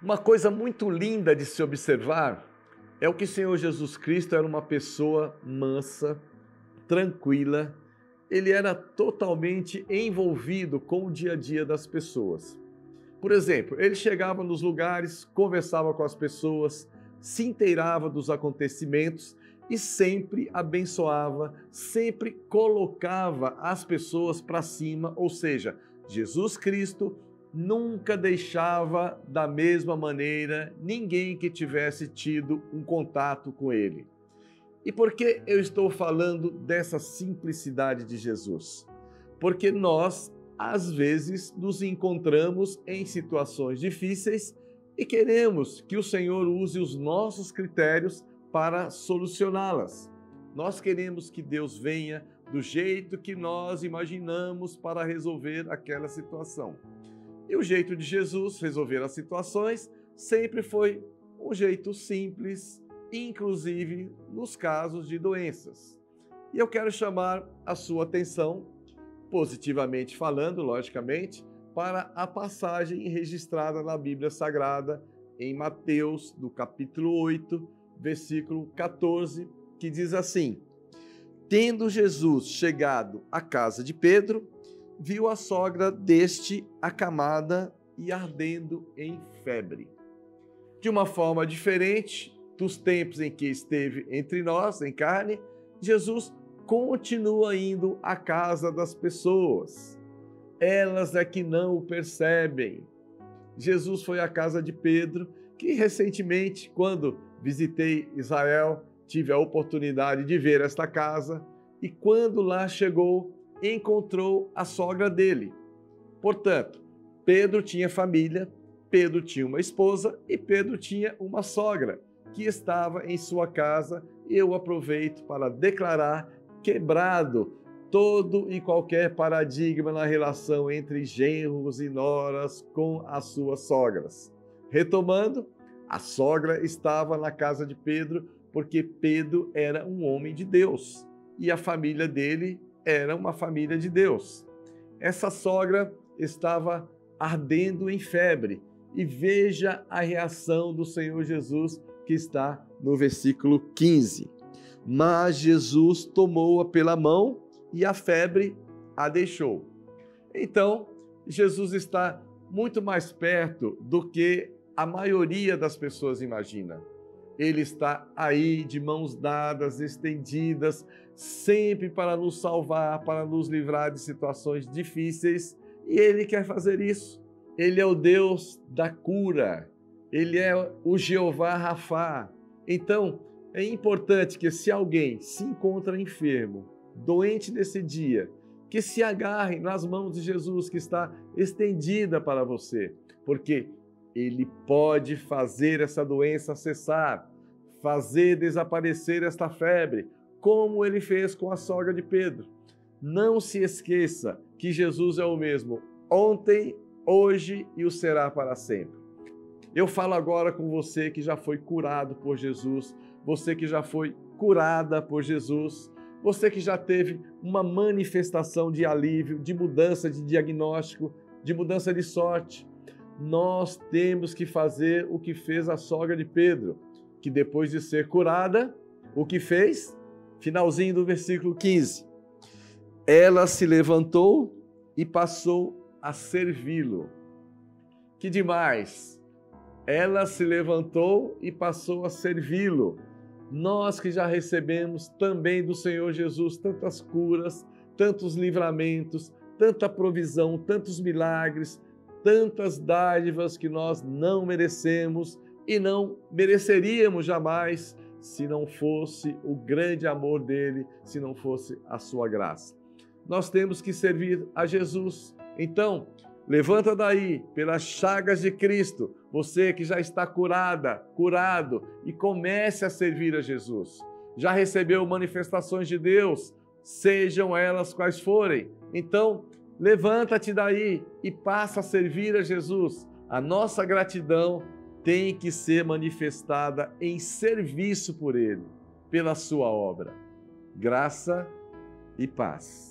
Uma coisa muito linda de se observar é o que o Senhor Jesus Cristo era uma pessoa mansa, tranquila, ele era totalmente envolvido com o dia a dia das pessoas. Por exemplo, ele chegava nos lugares, conversava com as pessoas, se inteirava dos acontecimentos e sempre abençoava, sempre colocava as pessoas para cima, ou seja, Jesus Cristo nunca deixava da mesma maneira ninguém que tivesse tido um contato com ele. E por que eu estou falando dessa simplicidade de Jesus? Porque nós, às vezes, nos encontramos em situações difíceis e queremos que o Senhor use os nossos critérios para solucioná-las. Nós queremos que Deus venha do jeito que nós imaginamos para resolver aquela situação. E o jeito de Jesus resolver as situações sempre foi um jeito simples, inclusive nos casos de doenças. E eu quero chamar a sua atenção, positivamente falando, logicamente, para a passagem registrada na Bíblia Sagrada, em Mateus, do capítulo 8, versículo 14, que diz assim: Tendo Jesus chegado à casa de Pedro, viu a sogra deste acamada e ardendo em febre. De uma forma diferente dos tempos em que esteve entre nós, em carne, Jesus continua indo à casa das pessoas. Elas é que não o percebem. Jesus foi à casa de Pedro, que recentemente, quando visitei Israel, tive a oportunidade de ver esta casa, e quando lá chegou, encontrou a sogra dele. Portanto, Pedro tinha família, Pedro tinha uma esposa e Pedro tinha uma sogra que estava em sua casa. Eu aproveito para declarar quebrado todo e qualquer paradigma na relação entre genros e noras com as suas sogras. Retomando, a sogra estava na casa de Pedro porque Pedro era um homem de Deus e a família dele era uma família de Deus. Essa sogra estava ardendo em febre e veja a reação do Senhor Jesus que está no versículo 15. Mas Jesus tomou-a pela mão e a febre a deixou. Então, Jesus está muito mais perto do que a maioria das pessoas imagina. Ele está aí de mãos dadas, estendidas, sempre para nos salvar, para nos livrar de situações difíceis, e Ele quer fazer isso. Ele é o Deus da cura, Ele é o Jeová Rafá. Então, é importante que se alguém se encontra enfermo, doente nesse dia, que se agarre nas mãos de Jesus que está estendida para você, porque Ele pode fazer essa doença cessar, fazer desaparecer esta febre, como Ele fez com a sogra de Pedro. Não se esqueça que Jesus é o mesmo ontem, hoje e o será para sempre. Eu falo agora com você que já foi curado por Jesus, você que já foi curada por Jesus, você que já teve uma manifestação de alívio, de mudança de diagnóstico, de mudança de sorte. Nós temos que fazer o que fez a sogra de Pedro, que depois de ser curada, o que fez? Finalzinho do versículo 15. Ela se levantou e passou a servi-lo. Que demais! Ela se levantou e passou a servi-lo. Nós que já recebemos também do Senhor Jesus tantas curas, tantos livramentos, tanta provisão, tantos milagres, tantas dádivas que nós não merecemos e não mereceríamos jamais se não fosse o grande amor dele, se não fosse a sua graça. Nós temos que servir a Jesus. Então, levanta daí, pelas chagas de Cristo, você que já está curada, curado, e comece a servir a Jesus. Já recebeu manifestações de Deus, sejam elas quais forem. Então, levanta-te daí e passa a servir a Jesus. A nossa gratidão tem que ser manifestada em serviço por Ele, pela sua obra. Graça e paz.